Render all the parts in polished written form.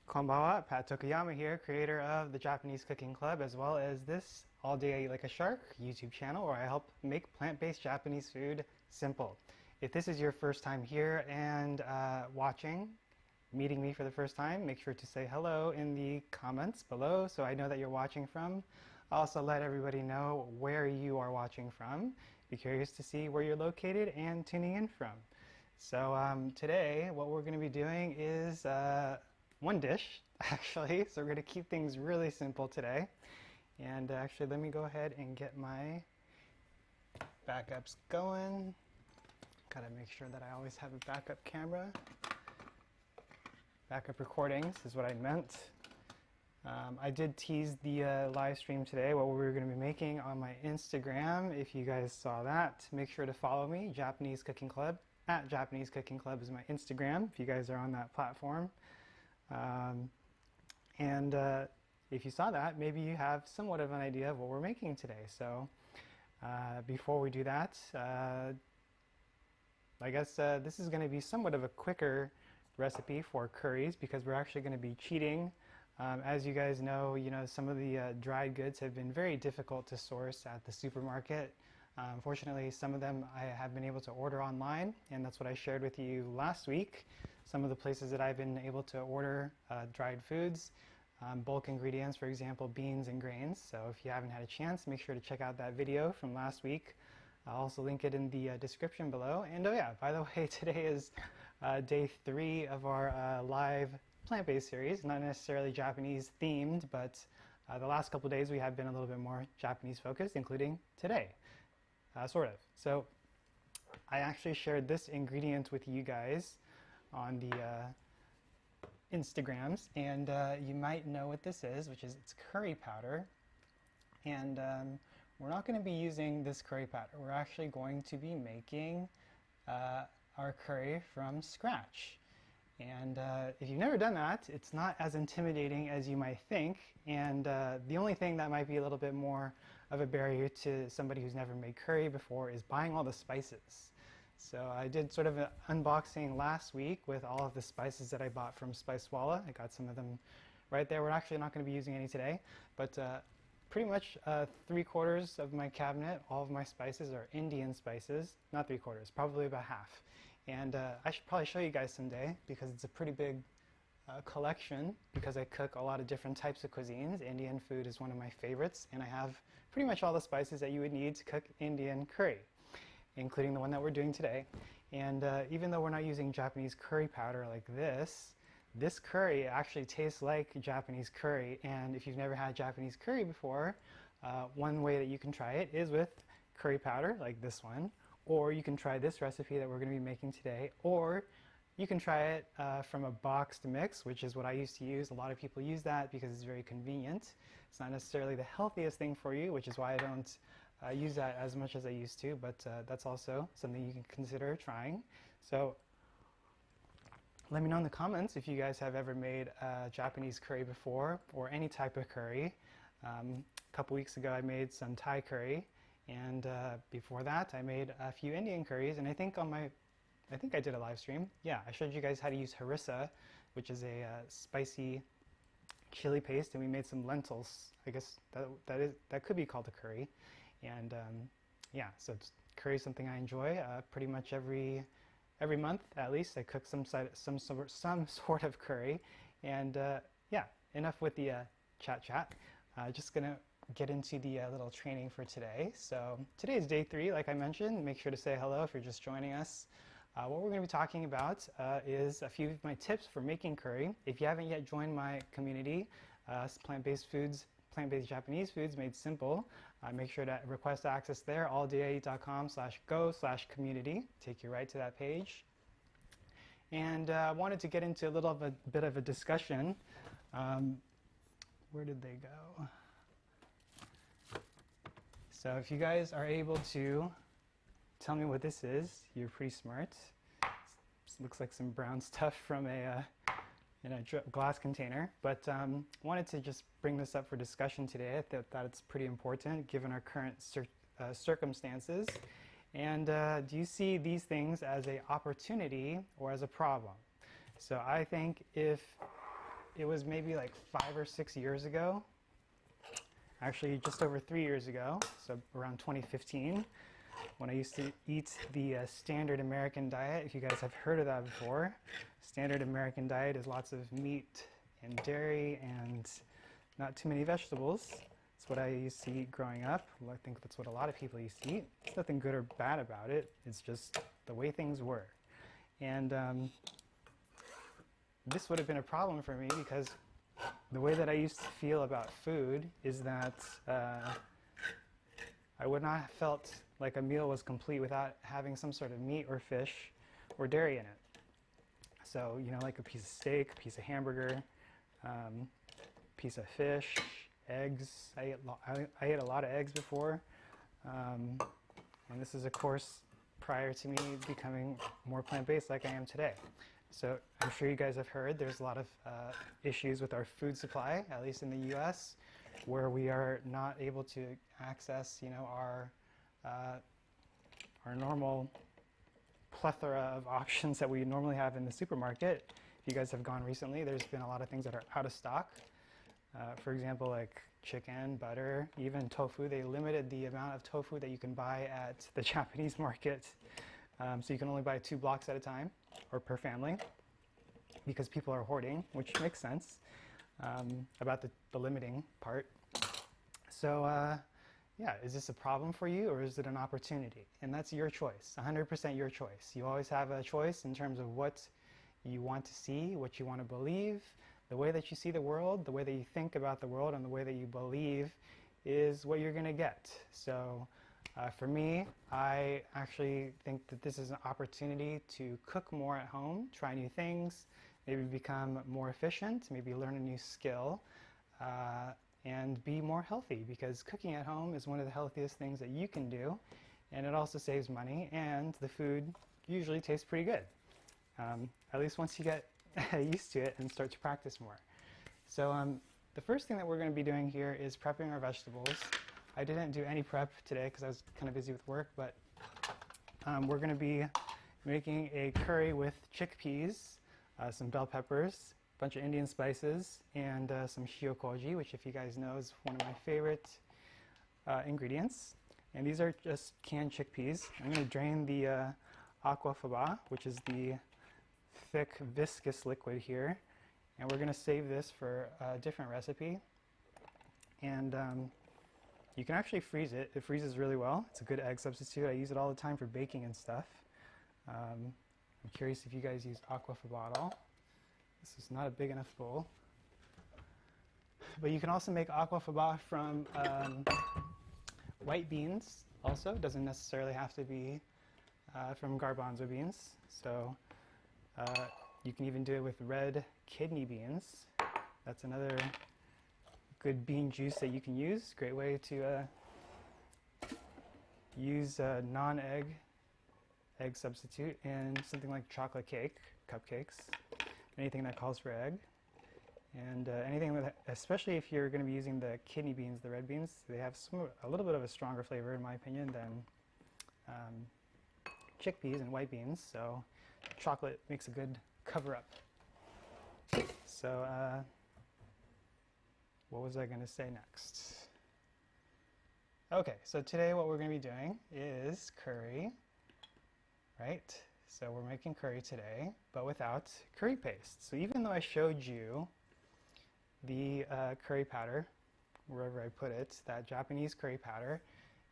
Konbawa, Pat Tokuyama here, creator of the Japanese Cooking Club, as well as this All Day I Eat Like a Shark YouTube channel where I help make plant-based Japanese food simple. If this is your first time here and meeting me for the first time, make sure to say hello in the comments below so I know that you're watching from. Also let everybody know where you are watching from. Be curious to see where you're located and tuning in from. So today what we're going to be doing is one dish, actually, so we're going to keep things really simple today. And actually, let me go ahead and get my backups going. Gotta make sure that I always have a backup camera. Backup recordings is what I meant. I did tease the live stream today, what we were going to be making on my Instagram. If you guys saw that, make sure to follow me, Japanese Cooking Club. At Japanese Cooking Club is my Instagram, if you guys are on that platform. If you saw that, maybe you have somewhat of an idea of what we're making today. So before we do that, I guess this is going to be somewhat of a quicker recipe for curries because we're actually going to be cheating. As you guys know, some of the dried goods have been very difficult to source at the supermarket. Fortunately, some of them I have been able to order online, and that's what I shared with you last week. Some of the places that I've been able to order dried foods, bulk ingredients, for example, beans and grains. So if you haven't had a chance, make sure to check out that video from last week. I'll also link it in the description below. And oh yeah, by the way, today is day 3 of our live plant-based series. Not necessarily Japanese themed, but the last couple days we have been a little bit more Japanese focused, including today. Sort of. So I actually shared this ingredient with you guys on the Instagrams, and you might know what this is, which is it's curry powder. And we're not going to be using this curry powder. We're actually going to be making our curry from scratch. And if you've never done that, it's not as intimidating as you might think. And the only thing that might be a little bit more of a barrier to somebody who's never made curry before is buying all the spices. So I did sort of an unboxing last week with all of the spices that I bought from Spicewalla. I got some of them right there. We're actually not going to be using any today, but pretty much 3/4 of my cabinet, all of my spices are Indian spices. Not 3/4, probably about half. And I should probably show you guys someday because it's a pretty big collection because I cook a lot of different types of cuisines. Indian food is one of my favorites, and I have pretty much all the spices that you would need to cook Indian curry, including the one that we're doing today. And even though we're not using Japanese curry powder like this curry actually tastes like Japanese curry. And if you've never had Japanese curry before, one way that you can try it is with curry powder like this one. Or you can try this recipe that we're going to be making today, or you can try it from a boxed mix, which is what I used to use. A lot of people use that because it's very convenient. It's not necessarily the healthiest thing for you, which is why I don't use that as much as I used to, but that's also something you can consider trying. So let me know in the comments if you guys have ever made Japanese curry before, or any type of curry. A couple weeks ago I made some Thai curry. And before that, I made a few Indian curries, and I think I did a live stream. Yeah, I showed you guys how to use harissa, which is a spicy chili paste, and we made some lentils. I guess that could be called a curry. And yeah, so curry is something I enjoy pretty much every month at least. I cook some sort of curry. And yeah, enough with the chat. Just gonna get into the little training for today. So today is day 3, like I mentioned. Make sure to say hello if you're just joining us. What we're going to be talking about is a few of my tips for making curry. If you haven't yet joined my community, plant-based Japanese foods made simple, make sure to request access there, alldayeat.com/go/community. Take you right to that page. And I wanted to get into a bit of a discussion. Where did they go? So if you guys are able to tell me what this is, you're pretty smart. This looks like some brown stuff from a glass container. But wanted to just bring this up for discussion today. I thought that it's pretty important given our current circumstances. And do you see these things as an opportunity or as a problem? So I think if it was maybe like 5 or 6 years ago, actually just over 3 years ago, so around 2015, when I used to eat the standard American diet. If you guys have heard of that before, standard American diet is lots of meat and dairy and not too many vegetables. It's what I used to eat growing up. Well, I think that's what a lot of people used to eat. There's nothing good or bad about it. It's just the way things were. And this would have been a problem for me because the way that I used to feel about food is that I would not have felt like a meal was complete without having some sort of meat or fish or dairy in it. So, you know, like a piece of steak, a piece of hamburger, piece of fish, eggs. I ate a lot of eggs before. And this is, of course, prior to me becoming more plant-based like I am today. So I'm sure you guys have heard there's a lot of issues with our food supply, at least in the US, where we are not able to access, you know, our normal plethora of options that we normally have in the supermarket. If you guys have gone recently, there's been a lot of things that are out of stock. For example, like chicken, butter, even tofu. They limited the amount of tofu that you can buy at the Japanese market. So you can only buy 2 blocks at a time, or per family, because people are hoarding, which makes sense about the limiting part. So yeah, is this a problem for you or is it an opportunity? And that's your choice, 100% your choice. You always have a choice in terms of what you want to see, what you want to believe. The way that you see the world, the way that you think about the world, and the way that you believe is what you're going to get. So for me, I actually think that this is an opportunity to cook more at home, try new things, maybe become more efficient, maybe learn a new skill, and be more healthy, because cooking at home is one of the healthiest things that you can do, and it also saves money, and the food usually tastes pretty good, at least once you get used to it and start to practice more. So the first thing that we're going to be doing here is prepping our vegetables. I didn't do any prep today because I was kind of busy with work, but we're going to be making a curry with chickpeas, some bell peppers, a bunch of Indian spices, and some Shio-koji, which, if you guys know, is one of my favorite ingredients. And these are just canned chickpeas. I'm going to drain the aquafaba, which is the thick viscous liquid here, and we're going to save this for a different recipe. And you can actually freeze it. It freezes really well. It's a good egg substitute. I use it all the time for baking and stuff. I'm curious if you guys use aquafaba at all. This is not a big enough bowl. But you can also make aquafaba from white beans also. It doesn't necessarily have to be from garbanzo beans. So you can even do it with red kidney beans. That's another good bean juice that you can use. Great way to use non-egg egg substitute in something like chocolate cake, cupcakes, anything that calls for egg. And anything that, especially if you're going to be using the kidney beans, the red beans, they have a little bit of a stronger flavor, in my opinion, than chickpeas and white beans. So chocolate makes a good cover-up. So what was I going to say next? Okay, so today what we're going to be doing is curry, right? So we're making curry today, but without curry paste. So even though I showed you the curry powder, wherever I put it, that Japanese curry powder,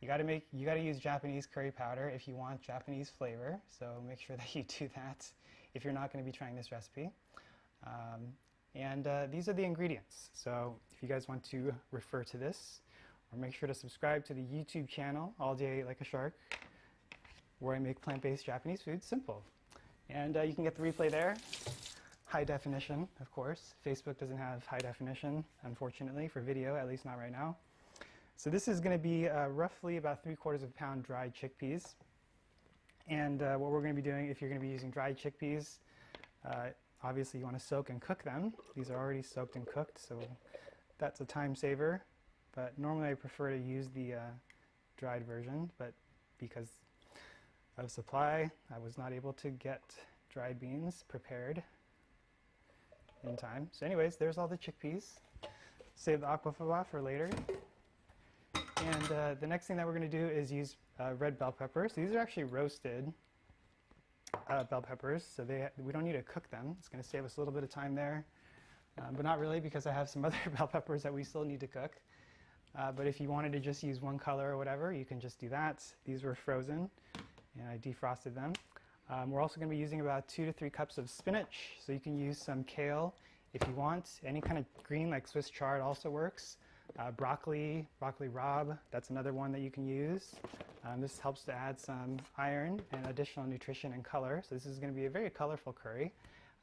you got to use Japanese curry powder if you want Japanese flavor. So make sure that you do that if you're not going to be trying this recipe. And these are the ingredients. So if you guys want to refer to this, or make sure to subscribe to the YouTube channel, All Day Like a Shark, where I make plant-based Japanese food simple. And you can get the replay there. High definition, of course. Facebook doesn't have high definition, unfortunately, for video, at least not right now. So this is going to be roughly about 3/4 pound dried chickpeas. And what we're going to be doing, if you're going to be using dried chickpeas, obviously you want to soak and cook them. These are already soaked and cooked, so that's a time saver. But normally I prefer to use the dried version, but because of supply, I was not able to get dried beans prepared in time. So anyways, there's all the chickpeas. Save the aquafaba for later. And the next thing that we're going to do is use red bell peppers. So these are actually roasted bell peppers, so we don't need to cook them. It's going to save us a little bit of time there, but not really, because I have some other bell peppers that we still need to cook. But if you wanted to just use one color or whatever, you can just do that. These were frozen, and I defrosted them. We're also going to be using about 2 to 3 cups of spinach, so you can use some kale if you want. Any kind of green like Swiss chard also works. Broccoli rabe, that's another one that you can use. This helps to add some iron and additional nutrition and color, so this is going to be a very colorful curry.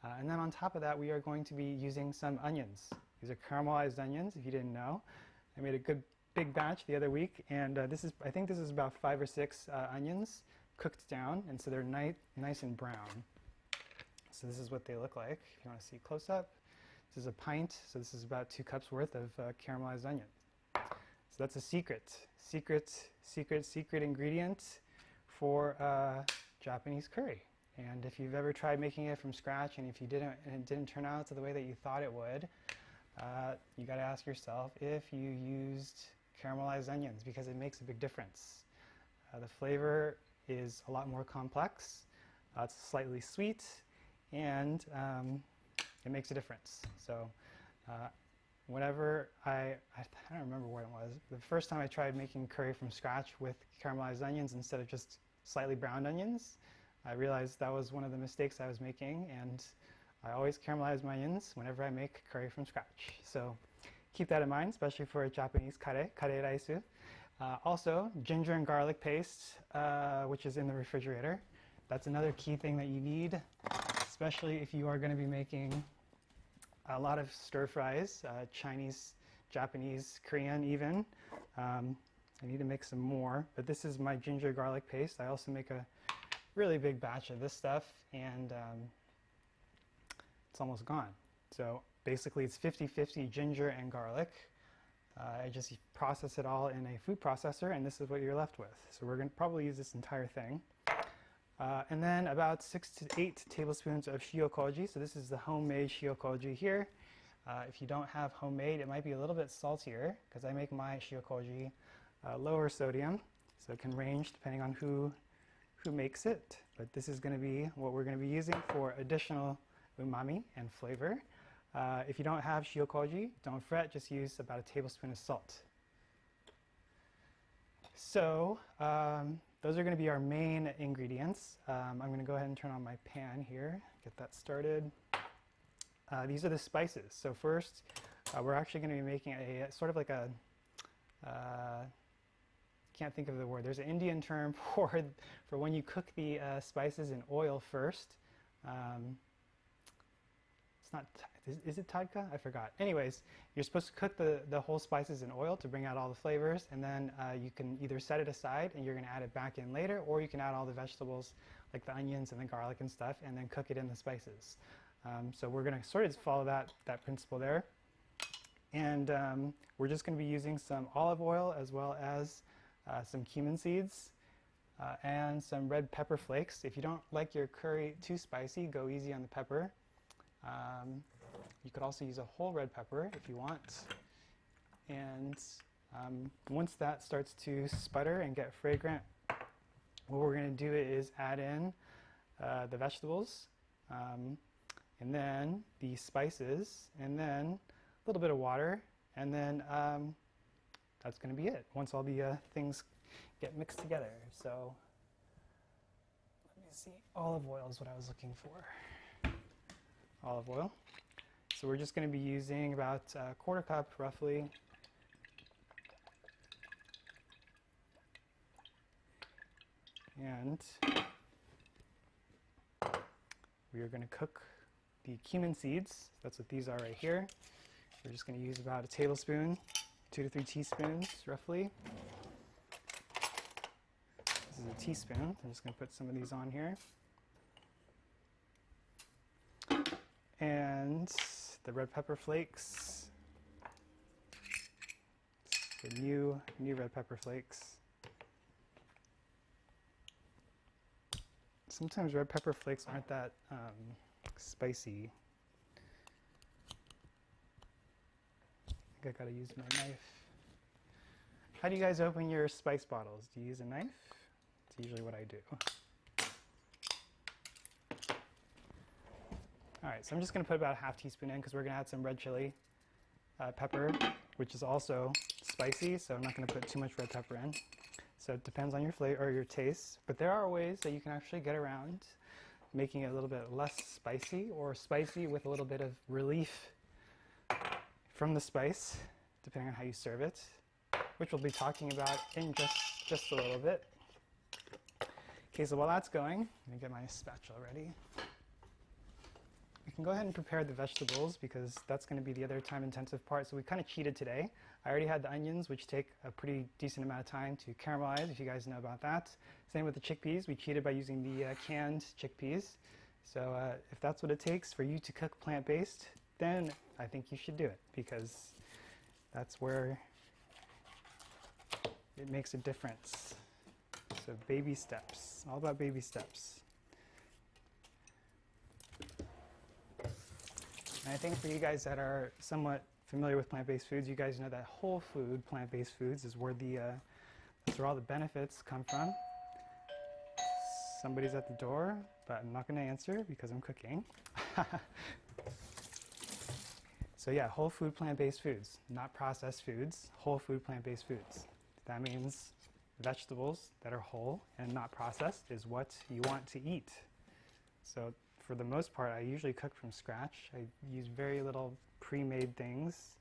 And then on top of that, we are going to be using some onions. These are caramelized onions, if you didn't know. I made a good big batch the other week, and I think this is about 5 or 6 onions cooked down, and so they're nice and brown. So this is what they look like, if you want to see close up. This is a pint, so this is about 2 cups worth of caramelized onion. So that's a secret ingredient for Japanese curry. And if you've ever tried making it from scratch, and if you didn't, and it didn't turn out to the way that you thought it would, you got to ask yourself if you used caramelized onions, because it makes a big difference. The flavor is a lot more complex. It's slightly sweet, and it makes a difference. So whenever I don't remember what it was, the first time I tried making curry from scratch with caramelized onions instead of just slightly browned onions, I realized that was one of the mistakes I was making, and I always caramelize my onions whenever I make curry from scratch. So keep that in mind, especially for a Japanese kare raisu. Also, ginger and garlic paste, which is in the refrigerator. That's another key thing that you need, especially if you are going to be making a lot of stir fries, Chinese, Japanese, Korean even. I need to make some more, but this is my ginger garlic paste. I also make a really big batch of this stuff, and it's almost gone. So basically it's 50-50 ginger and garlic. I just process it all in a food processor, and this is what you're left with. So we're going to probably use this entire thing. And then about 6 to 8 tablespoons of Shio-koji. So this is the homemade Shio-koji here. If you don't have homemade, it might be a little bit saltier, because I make my Shio-koji lower sodium. So it can range depending on who makes it. But this is going to be what we're going to be using for additional umami and flavor. If you don't have Shio-koji, don't fret, just use about a tablespoon of salt. So those are going to be our main ingredients. I'm going to go ahead and turn on my pan here, get that started. These are the spices. So first, we're actually going to be making a sort of like a, can't think of the word. There's an Indian term for when you cook the spices in oil first. It's not, is it tadka? I forgot. Anyways, you're supposed to cook the whole spices in oil to bring out all the flavors, and then you can either set it aside and you're going to add it back in later, or you can add all the vegetables like the onions and the garlic and stuff, and then cook it in the spices. So we're going to sort of follow that principle there. And we're just going to be using some olive oil, as well as some cumin seeds, and some red pepper flakes. If you don't like your curry too spicy, go easy on the pepper. You could also use a whole red pepper if you want. And once that starts to sputter and get fragrant, what we're going to do is add in the vegetables, and then the spices, and then a little bit of water, and then that's going to be it once all the things get mixed together. So let me see, olive oil is what I was looking for. Olive oil. So we're just going to be using about a quarter cup roughly. And we are going to cook the cumin seeds. That's what these are right here. We're just going to use about a tablespoon, 2 to 3 teaspoons roughly. This is a teaspoon. I'm just going to put some of these on here. And the red pepper flakes, the new red pepper flakes. Sometimes red pepper flakes aren't that spicy. think I gotta use my knife. How do you guys open your spice bottles? Do you use a knife? It's usually what I do. Alright, so I'm just going to put about a half teaspoon in because we're going to add some red chili pepper, which is also spicy, so I'm not going to put too much red pepper in. So it depends on your flavor or your taste, but there are ways that you can actually get around making it a little bit less spicy or spicy with a little bit of relief from the spice, depending on how you serve it, which we'll be talking about in just a little bit. Okay, so while that's going, I'm going to get my spatula ready. We can go ahead and prepare the vegetables because that's going to be the other time-intensive part. So we kind of cheated today. I already had the onions, which take a pretty decent amount of time to caramelize, if you guys know about that. Same with the chickpeas. We cheated by using the canned chickpeas. So if that's what it takes for you to cook plant-based, then I think you should do it because that's where it makes a difference. So baby steps, all about baby steps. And I think for you guys that are somewhat familiar with plant-based foods, you guys know that whole food plant-based foods is where that's where all the benefits come from. Somebody's at the door, but I'm not going to answer because I'm cooking. So yeah, whole food plant-based foods, not processed foods, whole food plant-based foods. That means vegetables that are whole and not processed is what you want to eat. So for the most part, I usually cook from scratch. I use very little pre-made things,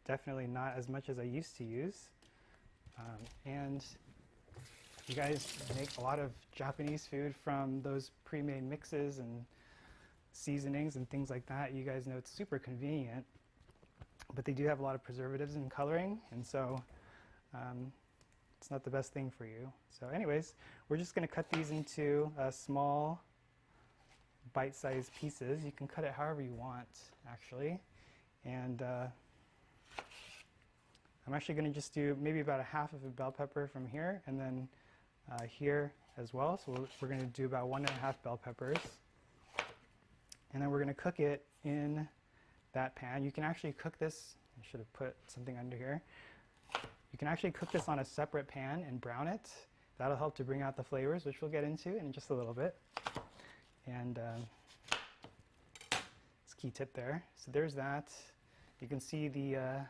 definitely not as much as I used to use. And you guys make a lot of Japanese food from those pre-made mixes and seasonings and things like that. You guys know it's super convenient, but they do have a lot of preservatives and coloring, and so it's not the best thing for you. So anyways, we're just going to cut these into small bite-sized pieces. You can cut it however you want, actually. And I'm actually going to just do maybe about a half of a bell pepper from here, and then here as well. So we're going to do about 1.5 bell peppers. And then we're going to cook it in that pan. You can actually cook this, I should have put something under here. You can actually cook this on a separate pan and brown it. That'll help to bring out the flavors, which we'll get into in just a little bit. And it's a key tip there. So there's that. You can see the, I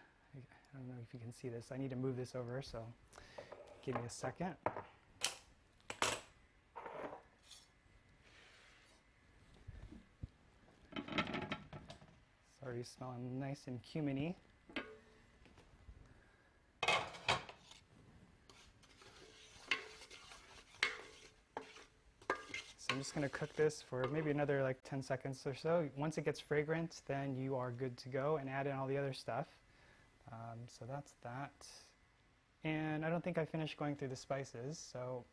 don't know if you can see this. I need to move this over, so give me a second. It's already smelling nice and cuminy. I'm just going to cook this for maybe another like 10 seconds or so. Once it gets fragrant, then you are good to go and add in all the other stuff. So that's that. And I don't think I finished going through the spices, so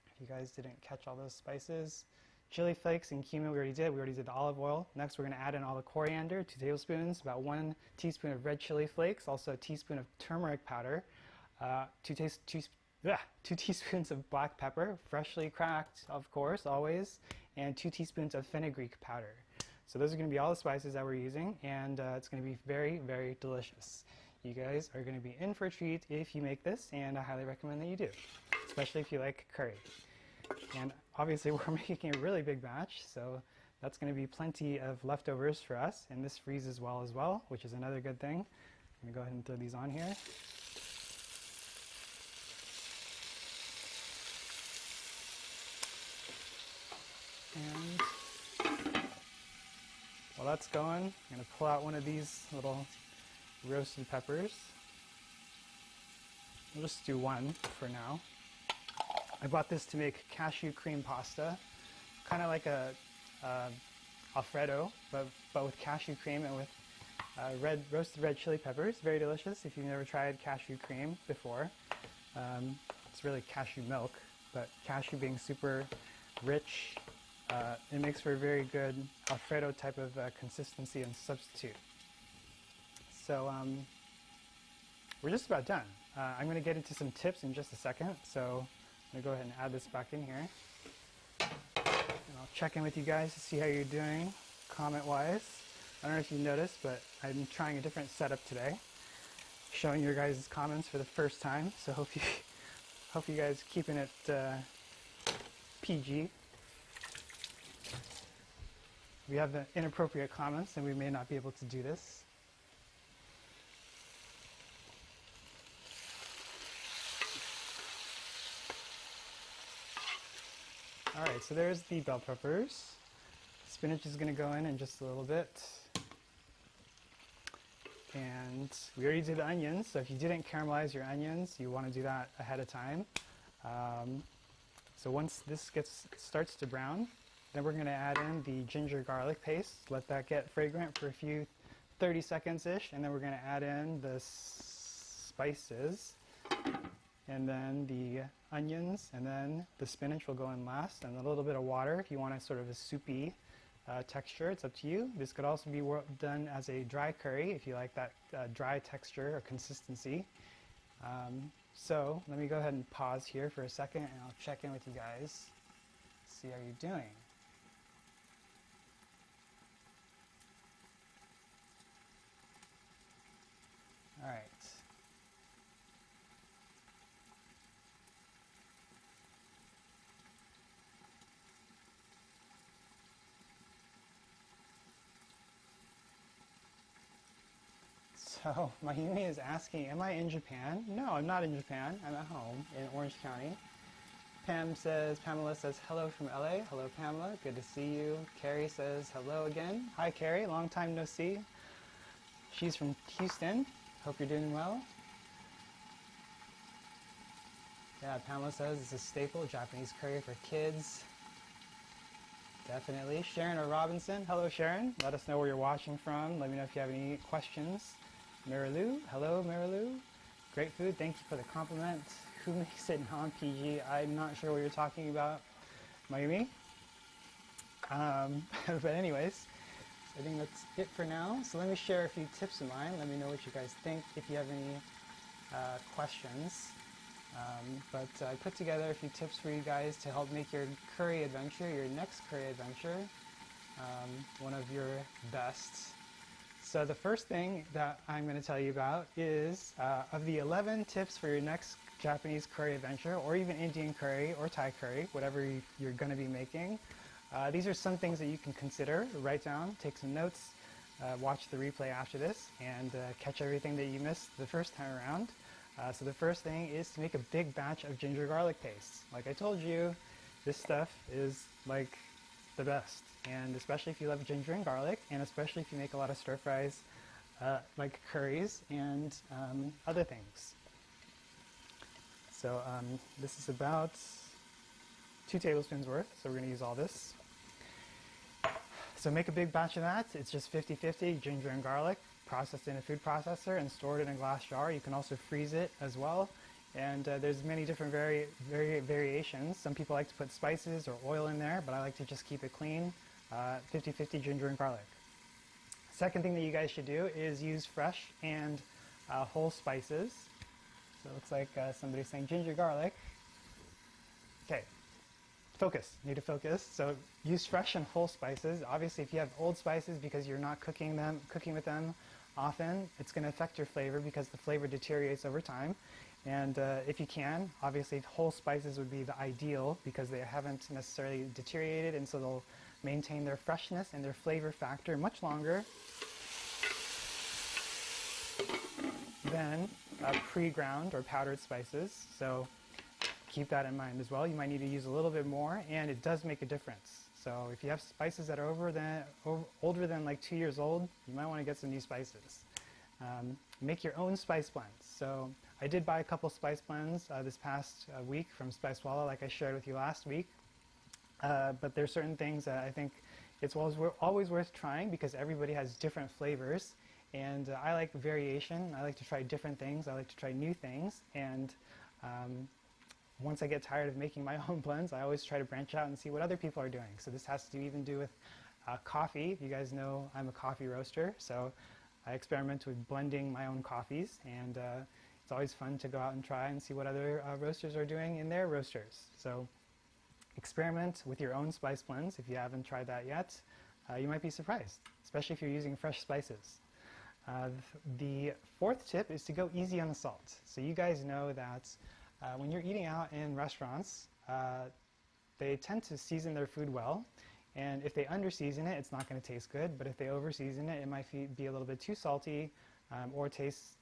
if you guys didn't catch all those spices, chili flakes and cumin we already did. We already did the olive oil. Next we're going to add in all the coriander, 2 tablespoons, about 1 teaspoon of red chili flakes, also a teaspoon of turmeric powder, 2 teaspoons of black pepper, freshly cracked, of course, always, and 2 teaspoons of fenugreek powder. So those are going to be all the spices that we're using, and it's going to be very, very delicious. You guys are going to be in for a treat if you make this, and I highly recommend that you do, especially if you like curry. And obviously we're making a really big batch, so that's going to be plenty of leftovers for us, and this freezes well as well, which is another good thing. I'm going to go ahead and throw these on here. And while that's going, I'm going to pull out one of these little roasted peppers. We'll just do one for now. I bought this to make cashew cream pasta, kind of like a Alfredo, but with cashew cream and with roasted red chili peppers. Very delicious if you've never tried cashew cream before. It's really cashew milk, but cashew being super rich, it makes for a very good Alfredo type of consistency and substitute. So we're just about done. I'm going to get into some tips in just a second, so I'm going to go ahead and add this back in here. And I'll check in with you guys to see how you're doing comment-wise. I don't know if you noticed, but I'm trying a different setup today, showing your guys' comments for the first time. So hope you guys keeping it PG. If we have inappropriate comments, then we may not be able to do this. All right, so there's the bell peppers. Spinach is going to go in just a little bit. And we already did the onions, so if you didn't caramelize your onions, you want to do that ahead of time. So once this starts to brown, then we're going to add in the ginger garlic paste. Let that get fragrant for a few 30 seconds-ish, and then we're going to add in the spices, and then the onions, and then the spinach will go in last, and a little bit of water if you want a sort of a soupy texture. It's up to you. This could also be done as a dry curry if you like that dry texture or consistency. So let me go ahead and pause here for a second and I'll check in with you guys, see how you're doing. All right. So Mayumi is asking, am I in Japan? No, I'm not in Japan. I'm at home in Orange County. Pamela says, hello from LA. Hello, Pamela. Good to see you. Carrie says, hello again. Hi, Carrie. Long time no see. She's from Houston. Hope you're doing well. Yeah, Pamela says it's a staple, Japanese curry for kids. Definitely. Sharon or Robinson. Hello, Sharon. Let us know where you're watching from. Let me know if you have any questions. Marilou, hello Marilou. Great food, thank you for the compliment. Who makes it non-PG? I'm not sure what you're talking about, Mayumi. But anyways, I think that's it for now. So let me share a few tips of mine. Let me know what you guys think if you have any questions. But I put together a few tips for you guys to help make your curry adventure, your next curry adventure, one of your best. So the first thing that I'm going to tell you about is of the 11 tips for your next Japanese curry adventure, or even Indian curry or Thai curry, whatever you're going to be making. These are some things that you can consider, write down, take some notes, watch the replay after this, and catch everything that you missed the first time around. So the first thing is to make a big batch of ginger garlic paste. Like I told you, this stuff is like the best, and especially if you love ginger and garlic, and especially if you make a lot of stir fries like curries and other things. So this is about 2 tablespoons worth, so we're going to use all this. So make a big batch of that. It's just 50-50 ginger and garlic, processed in a food processor and stored in a glass jar. You can also freeze it as well. And there's many different variations. Some people like to put spices or oil in there, but I like to just keep it clean. 50-50 ginger and garlic. Second thing that you guys should do is use fresh and whole spices. So it looks like somebody's saying ginger garlic. Okay, focus. Need to focus. So use fresh and whole spices. Obviously, if you have old spices because you're not cooking with them often, it's going to affect your flavor because the flavor deteriorates over time. And if you can, obviously whole spices would be the ideal because they haven't necessarily deteriorated, and so they'll maintain their freshness and their flavor factor much longer than pre-ground or powdered spices. So keep that in mind as well. You might need to use a little bit more, and it does make a difference. So if you have spices that are older than like 2 years old, you might want to get some new spices. Make your own spice blends. So I did buy a couple spice blends this past week from Spicewalla, like I shared with you last week. But there's certain things that I think it's always worth trying because everybody has different flavors. And I like variation. I like to try different things. I like to try new things. And once I get tired of making my own blends, I always try to branch out and see what other people are doing. So this has to even do with coffee. You guys know I'm a coffee roaster, so I experiment with blending my own coffees, and it's always fun to go out and try and see what other roasters are doing in their roasters. So experiment with your own spice blends if you haven't tried that yet. you might be surprised, especially if you're using fresh spices. The fourth tip is to go easy on the salt. So you guys know that when you're eating out in restaurants, they tend to season their food well, and if they under-season it, it's not going to taste good, but if they over-season it, it might be a little bit too salty or taste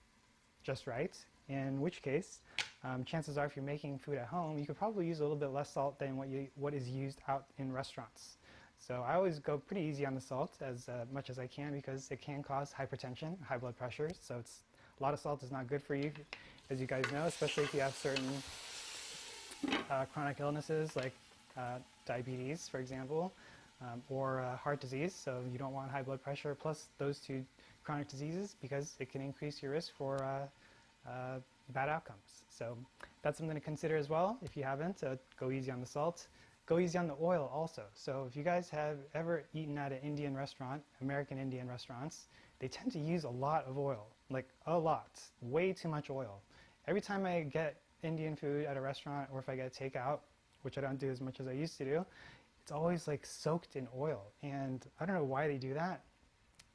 just right, in which case, chances are if you're making food at home, you could probably use a little bit less salt than what is used out in restaurants. So I always go pretty easy on the salt as much as I can because it can cause hypertension, high blood pressure, so a lot of salt is not good for you, as you guys know, especially if you have certain chronic illnesses like diabetes, for example, or heart disease. So you don't want high blood pressure plus those two chronic diseases because it can increase your risk for bad outcomes. So that's something to consider as well. If you haven't, go easy on the salt. Go easy on the oil also. So if you guys have ever eaten at an Indian restaurant, American Indian restaurants, they tend to use a lot of oil, like a lot, way too much oil. Every time I get Indian food at a restaurant or if I get takeout, which I don't do as much as I used to do, it's always like soaked in oil. And I don't know why they do that.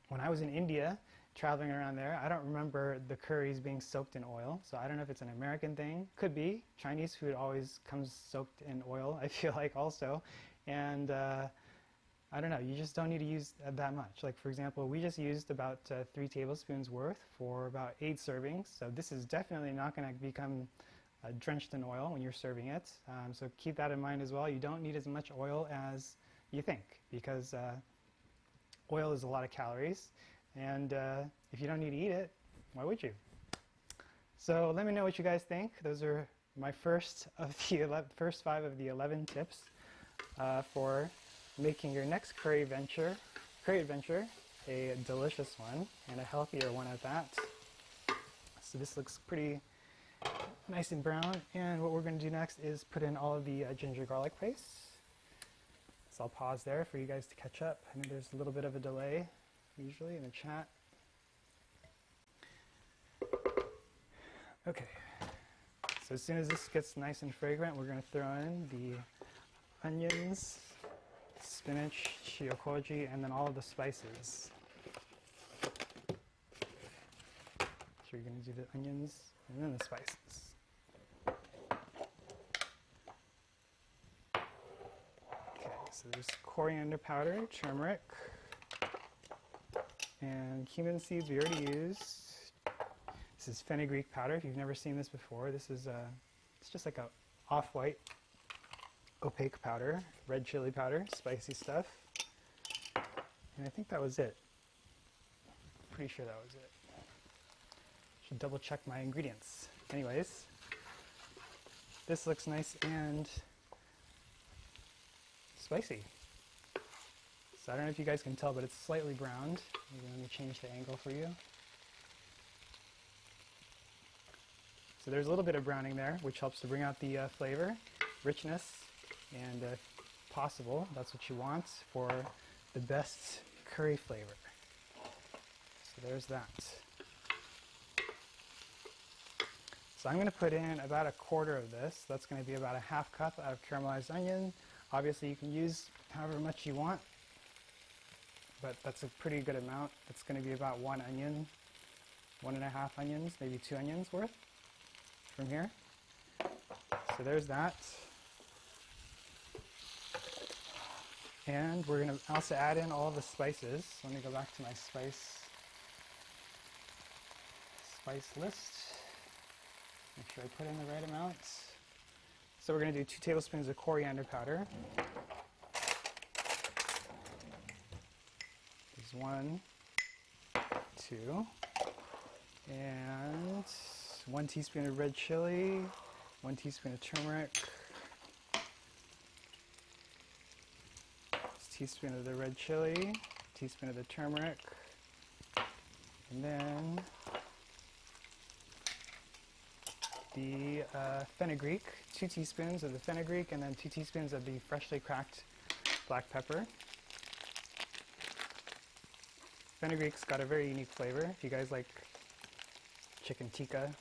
When I was in India, traveling around there, I don't remember the curries being soaked in oil, so I don't know if it's an American thing. Could be. Chinese food always comes soaked in oil, I feel like also. And I don't know, you just don't need to use that much. Like for example, we just used about 3 tablespoons worth for about 8 servings, so this is definitely not going to become drenched in oil when you're serving it. So keep that in mind as well. You don't need as much oil as you think because oil is a lot of calories. And if you don't need to eat it, why would you? So let me know what you guys think. Those are my first 5 of the 11 tips for making your next curry adventure a delicious one and a healthier one at that. So this looks pretty nice and brown, and what we're going to do next is put in all of the ginger garlic paste. So I'll pause there for you guys to catch up. I know there's a little bit of a delay usually in the chat. Okay, so as soon as this gets nice and fragrant, we're going to throw in the onions, spinach, Shio-koji, and then all of the spices. So you're going to do the onions and then the spices. Okay, so there's coriander powder, turmeric, and cumin seeds we already used. This is fenugreek powder. If you've never seen this before, this is it's just like a off-white opaque powder, red chili powder, spicy stuff. And I think that was it. Pretty sure that was it. Should double check my ingredients. Anyways, this looks nice and spicy. So I don't know if you guys can tell, but it's slightly browned. Maybe let me change the angle for you. So there's a little bit of browning there, which helps to bring out the flavor, richness, and if possible, that's what you want for the best curry flavor. So there's that. So I'm going to put in about 1/4 of this. That's going to be about a 1/2 cup of caramelized onion. Obviously you can use however much you want, but that's a pretty good amount. It's going to be about 1 onion, 1.5 onions, maybe 2 onions worth from here. So there's that. And we're going to also add in all the spices. Let me go back to my spice list. Make sure I put in the right amount. So we're going to do 2 tablespoons of coriander powder. There's 1, 2, and 1 teaspoon of red chili, 1 teaspoon of turmeric, teaspoon of the red chili, teaspoon of the turmeric, and then the fenugreek, 2 teaspoons of the fenugreek, and then 2 teaspoons of the freshly cracked black pepper. Fenugreek's got a very unique flavor. If you guys like chicken tikka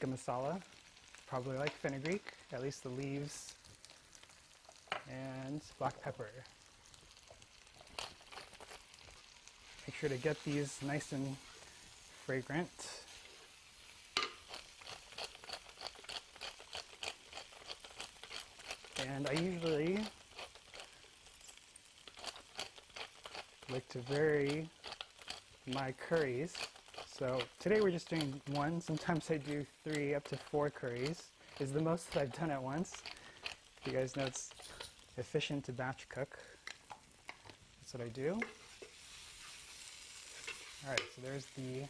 masala, probably like fenugreek, at least the leaves, and black pepper. sure to get these nice and fragrant. And I usually like to vary my curries. So today we're just doing one. Sometimes I do 3 up to 4 curries is the most that I've done at once. You guys know it's efficient to batch cook. That's what I do. Alright, so there's the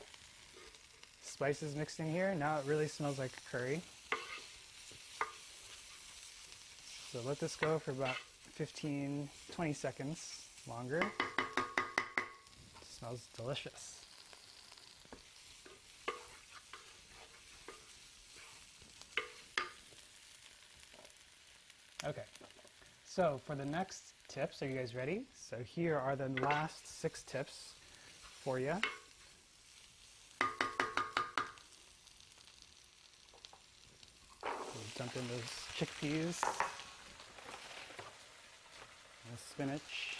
spices mixed in here. Now it really smells like a curry. So let this go for about 15-20 seconds longer. It smells delicious. Okay, so for the next tips, are you guys ready? So here are the last 6 tips for you. We'll dump in those chickpeas and the spinach.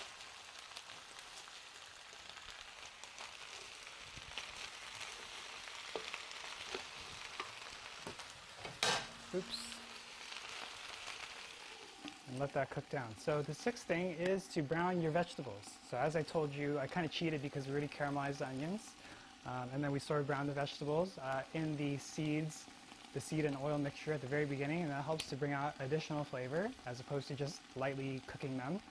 Oops. And let that cook down. So the 6th thing is to brown your vegetables. So as I told you, I kind of cheated because we already caramelized the onions. And then we sort of browned the vegetables in the seed and oil mixture at the very beginning, and that helps to bring out additional flavor as opposed to just lightly cooking them.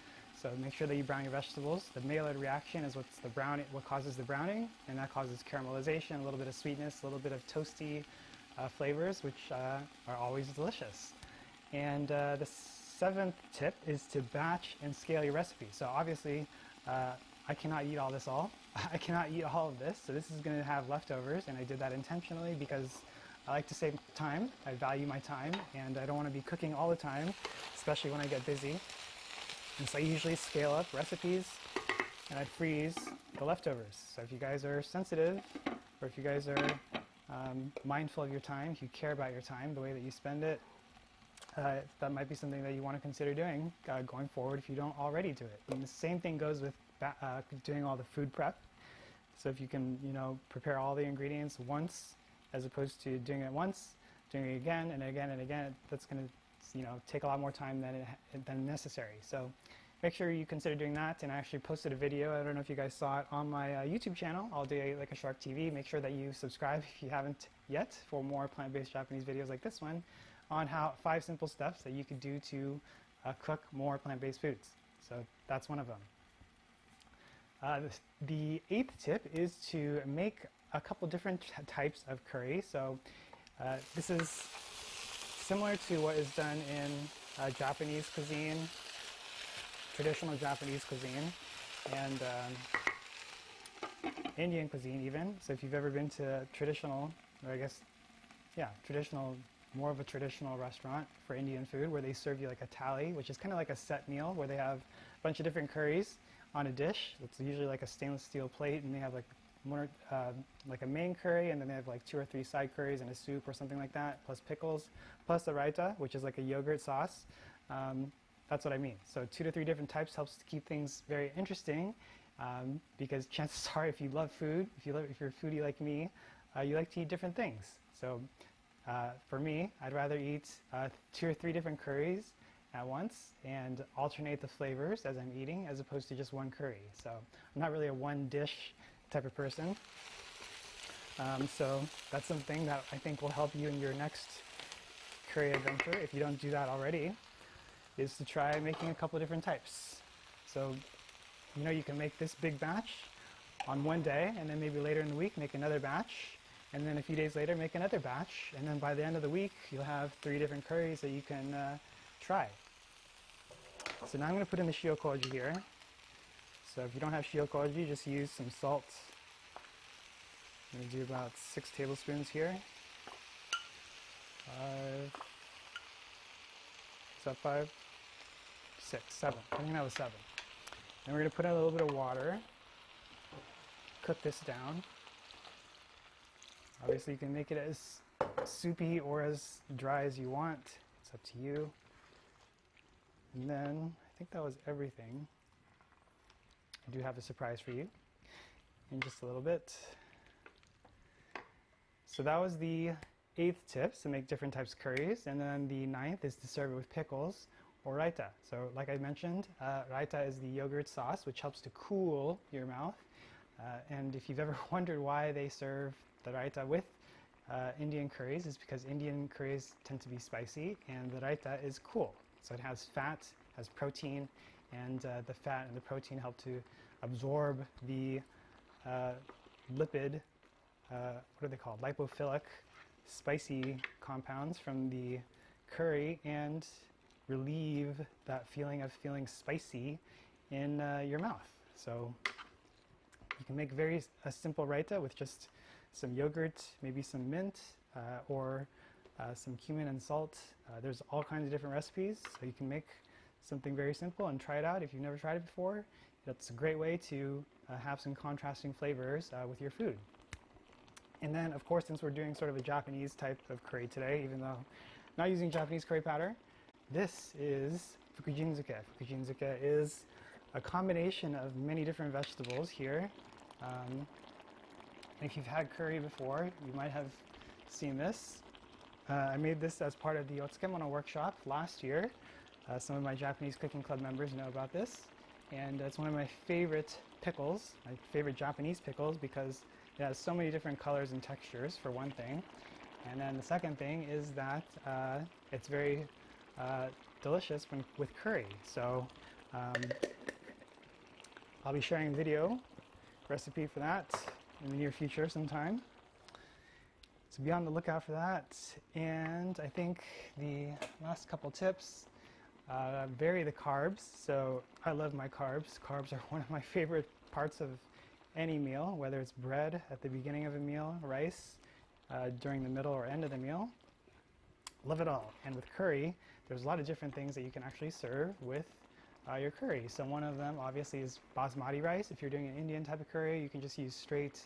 So make sure that you brown your vegetables. The Maillard reaction is what causes the browning, and that causes caramelization, a little bit of sweetness, a little bit of toasty flavors, which are always delicious. And the 7th tip is to batch and scale your recipe. So obviously, I cannot eat all this I cannot eat all of this, so this is going to have leftovers, and I did that intentionally because I like to save time. I value my time, and I don't want to be cooking all the time, especially when I get busy. And so I usually scale up recipes, and I freeze the leftovers. So if you guys are sensitive, or if you guys are mindful of your time, if you care about your time, the way that you spend it, that might be something that you want to consider doing going forward if you don't already do it. And the same thing goes with doing all the food prep. So if you can, prepare all the ingredients once as opposed to doing it once, doing it again and again and again, that's going to, take a lot more time than necessary. So make sure you consider doing that. And I actually posted a video. I don't know if you guys saw it on my YouTube channel. I'll do like a Shark TV. Make sure that you subscribe if you haven't yet for more plant-based Japanese videos like this one, on 5 simple steps that you could do to cook more plant-based foods. So that's one of them. The 8th tip is to make a couple different types of curry. So this is similar to what is done in Japanese cuisine, traditional Japanese cuisine, and Indian cuisine even. So if you've ever been to traditional, or I guess, yeah, more of a traditional restaurant for Indian food where they serve you like a thali, which is kind of like a set meal where they have a bunch of different curries on a dish. It's usually like a stainless steel plate, and they have like a main curry, and then they have like 2 or 3 side curries and a soup or something like that, plus pickles, plus the raita, which is like a yogurt sauce. That's what I mean. So 2 to 3 different types helps to keep things very interesting, because chances are, if you love food, if you're a foodie like me, you like to eat different things. So for me, I'd rather eat 2 or 3 different curries at once and alternate the flavors as I'm eating, as opposed to just one curry. So I'm not really a one dish type of person. So that's something that I think will help you in your next curry adventure, if you don't do that already, is to try making a couple of different types. So you can make this big batch on one day, and then maybe later in the week make another batch, and then a few days later make another batch, and then by the end of the week you'll have 3 different curries that you can try. So now I'm going to put in the Shio-koji here. So if you don't have Shio-koji, just use some salt. I'm going to do about 6 tablespoons here. 5, is that 5? 6, 7. I think that was 7. And we're going to put in a little bit of water. Cook this down. Obviously you can make it as soupy or as dry as you want. It's up to you. And then, I think that was everything. I do have a surprise for you. in just a little bit. So that was the 8th tip, to make different types of curries, and then the 9th is to serve it with pickles or raita. So like I mentioned, raita is the yogurt sauce which helps to cool your mouth. And if you've ever wondered why they serve the raita with Indian curries, it's because Indian curries tend to be spicy and the raita is cool. So it has fat, has protein, and the fat and the protein help to absorb the lipid, what are they called? Lipophilic spicy compounds from the curry and relieve that feeling of feeling spicy in your mouth. So you can make a simple raita with just some yogurt, maybe some mint, or some cumin and salt. There's all kinds of different recipes, so you can make something very simple and try it out if you've never tried it before. That's a great way to have some contrasting flavors with your food. And then, of course, since we're doing sort of a Japanese type of curry today, even though I'm not using Japanese curry powder, this is fukujinzuke. Fukujinzuke is a combination of many different vegetables here. If you've had curry before, you might have seen this. I made this as part of the Otsukemono workshop last year. Some of my Japanese Cooking Club members know about this. And it's one of my favorite pickles, my favorite Japanese pickles, because it has so many different colors and textures, for one thing. And then the second thing is that it's very delicious with curry. So I'll be sharing a video recipe for that in the near future sometime. So be on the lookout for that. And I think the last couple tips, vary the carbs. So I love my carbs. Carbs are one of my favorite parts of any meal, whether it's bread at the beginning of a meal, rice during the middle or end of the meal. Love it all. And with curry, there's a lot of different things that you can actually serve with your curry. So one of them obviously is basmati rice. If you're doing an Indian type of curry, you can just use straight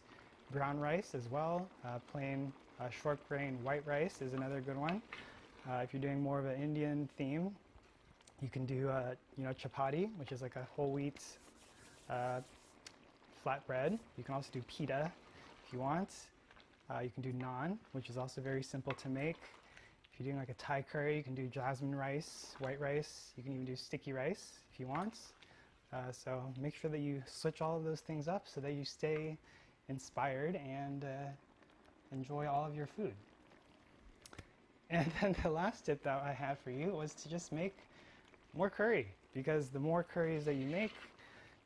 brown rice as well. Plain short grain white rice is another good one. If you're doing more of an Indian theme, you can do chapati, which is like a whole wheat flatbread. You can also do pita if you want. You can do naan, which is also very simple to make. If you're doing like a Thai curry, you can do jasmine rice, white rice. You can even do sticky rice if you want. So make sure that you switch all of those things up so that you stay inspired and enjoy all of your food. And then the last tip that I had for you was to just make more curry, because the more curries that you make,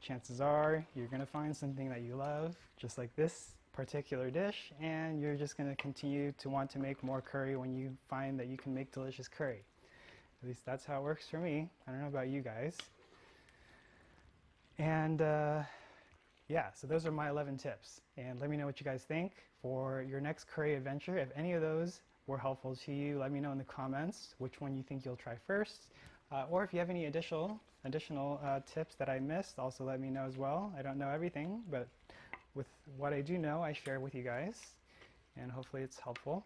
chances are you're going to find something that you love, just like this particular dish, and you're just going to continue to want to make more curry when you find that you can make delicious curry. At least that's how it works for me. I don't know about you guys. And yeah, so those are my 11 tips. And let me know what you guys think for your next curry adventure. If any of those were helpful to you, let me know in the comments which one you think you'll try first. Or if you have any additional tips that I missed, also let me know as well. I don't know everything, but with what I do know, I share with you guys, and hopefully it's helpful.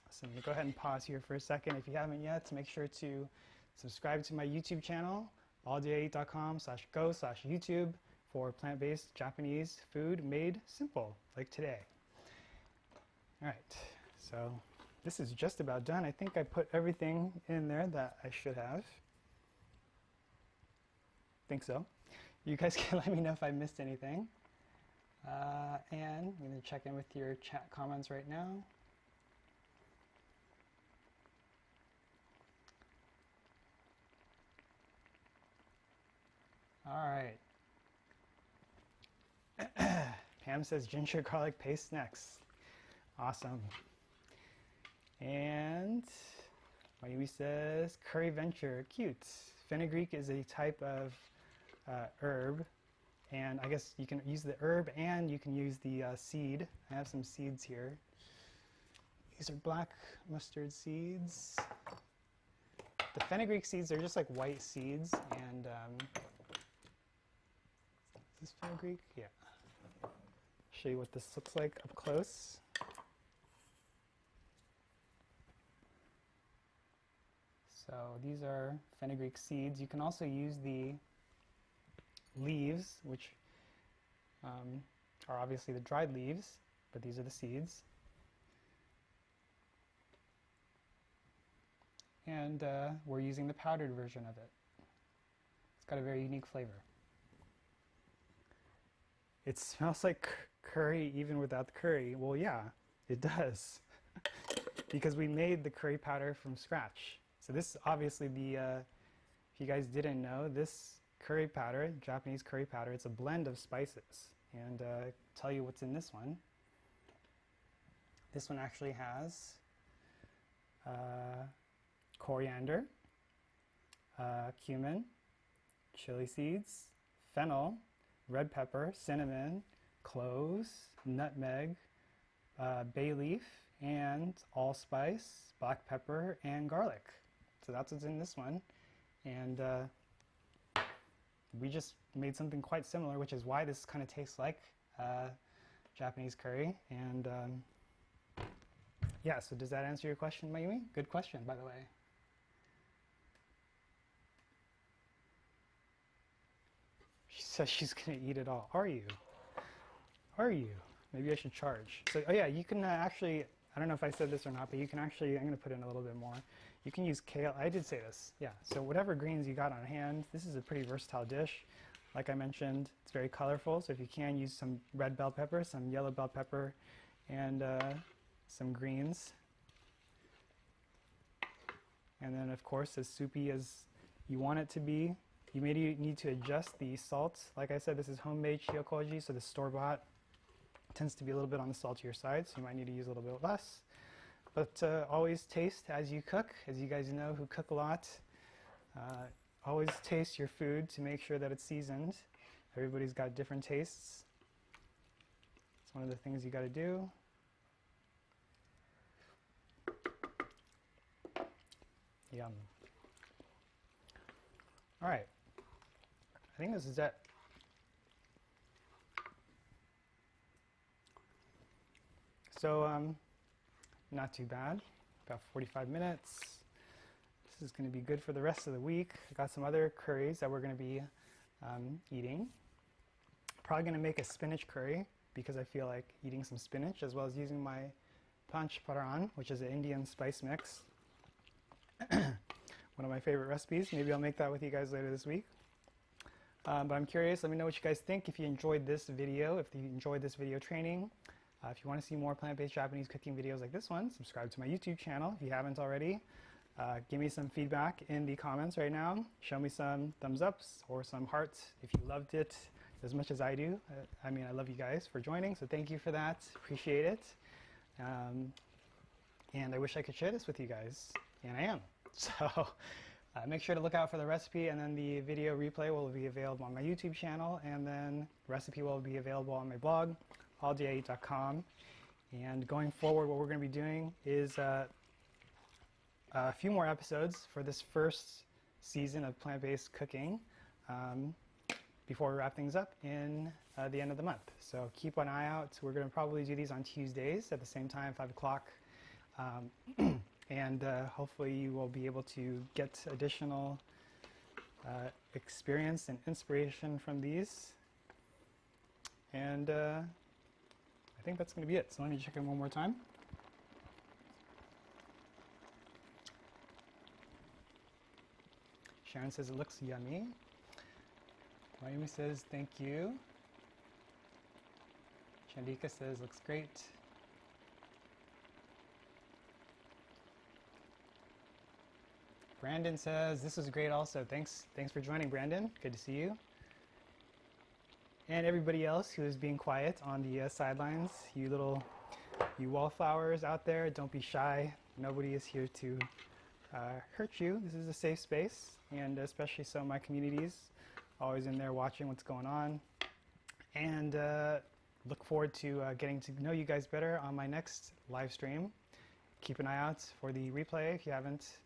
So I'm going to go ahead and pause here for a second. If you haven't yet, make sure to subscribe to my YouTube channel, allday8.com/go/YouTube, for plant-based Japanese food made simple, like today. All right, so this is just about done. I think I put everything in there that I should have. Think so. You guys can let me know if I missed anything. And I'm going to check in with your chat comments right now. All right. Pam says ginger garlic paste next. Awesome. And Mayumi says curry venture, cute. Fenugreek is a type of herb, and I guess you can use the herb and you can use the seed. I have some seeds here. These are black mustard seeds. The fenugreek seeds are just like white seeds, and is this fenugreek? Yeah. Show you what this looks like up close. So these are fenugreek seeds. You can also use the leaves, which are obviously the dried leaves, but these are the seeds. And we're using the powdered version of it. It's got a very unique flavor. It smells like curry even without the curry. Well, yeah, it does. Because we made the curry powder from scratch. So this is obviously the, if you guys didn't know, this curry powder, Japanese curry powder, it's a blend of spices. And I'll tell you what's in this one. This one actually has coriander, cumin, chili seeds, fennel, red pepper, cinnamon, cloves, nutmeg, bay leaf, and allspice, black pepper, and garlic. So that's what's in this one. And we just made something quite similar, which is why this kind of tastes like Japanese curry. And yeah, so does that answer your question, Mayumi? Good question, by the way. She says she's gonna eat it all. Are you? Are you? Maybe I should charge. So, oh yeah, you can actually, I don't know if I said this or not, but you can actually, I'm gonna put in a little bit more. You can use kale. I did say this, yeah. So whatever greens you got on hand, this is a pretty versatile dish. Like I mentioned, it's very colorful, so if you can, use some red bell pepper, some yellow bell pepper, and some greens. And then, of course, as soupy as you want it to be. You may need to adjust the salt. Like I said, this is homemade Shio-koji, so the store-bought tends to be a little bit on the saltier side, so you might need to use a little bit less. But always taste as you cook. As you guys know who cook a lot, always taste your food to make sure that it's seasoned. Everybody's got different tastes. It's one of the things you got to do. Yum. All right. I think this is it. So, not too bad. About 45 minutes. This is going to be good for the rest of the week. I got some other curries that we're going to be eating. Probably going to make a spinach curry because I feel like eating some spinach, as well as using my panch paran, which is an Indian spice mix. One of my favorite recipes. Maybe I'll make that with you guys later this week. But I'm curious, let me know what you guys think. If you enjoyed this video, if you enjoyed this video training, if you want to see more plant-based Japanese cooking videos like this one, subscribe to my YouTube channel if you haven't already. Give me some feedback in the comments right now. Show me some thumbs ups or some hearts if you loved it as much as I do. I mean, I love you guys for joining, so thank you for that. Appreciate it. And I wish I could share this with you guys, and I am. So make sure to look out for the recipe, and then the video replay will be available on my YouTube channel, and then the recipe will be available on my blog, alldayeat.com. And going forward, what we're going to be doing is a few more episodes for this first season of plant-based cooking before we wrap things up in the end of the month. So keep an eye out. We're going to probably do these on Tuesdays at the same time, 5 o'clock. And hopefully you will be able to get additional experience and inspiration from these. And I think that's going to be it. So let me check in one more time. Sharon says it looks yummy. Mayumi says thank you. Chandika says looks great. Brandon says, this was great also. Thanks for joining, Brandon. Good to see you. And everybody else who is being quiet on the sidelines, you wallflowers out there, don't be shy. Nobody is here to hurt you. This is a safe space, and especially so my community's always in there watching what's going on. And look forward to getting to know you guys better on my next live stream. Keep an eye out for the replay if you haven't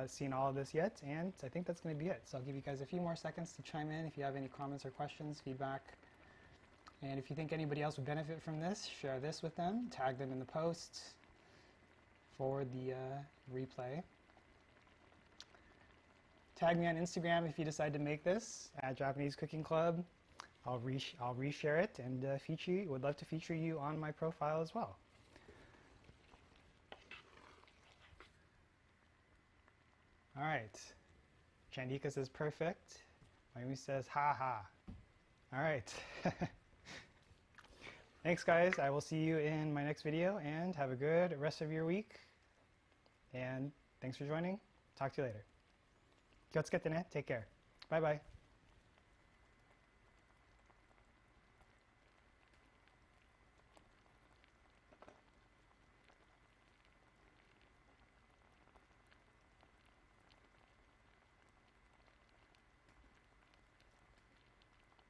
seen all of this yet, and I think that's going to be it. So I'll give you guys a few more seconds to chime in if you have any comments or questions, feedback. And if you think anybody else would benefit from this, share this with them, tag them in the post for the replay. Tag me on Instagram if you decide to make this at Japanese Cooking Club. I'll reshare it and would love to feature you on my profile as well. All right. Chandika says perfect. Mayumi says ha ha. All right. Thanks guys. I will see you in my next video and have a good rest of your week. And thanks for joining. Talk to you later. Take care. Bye bye.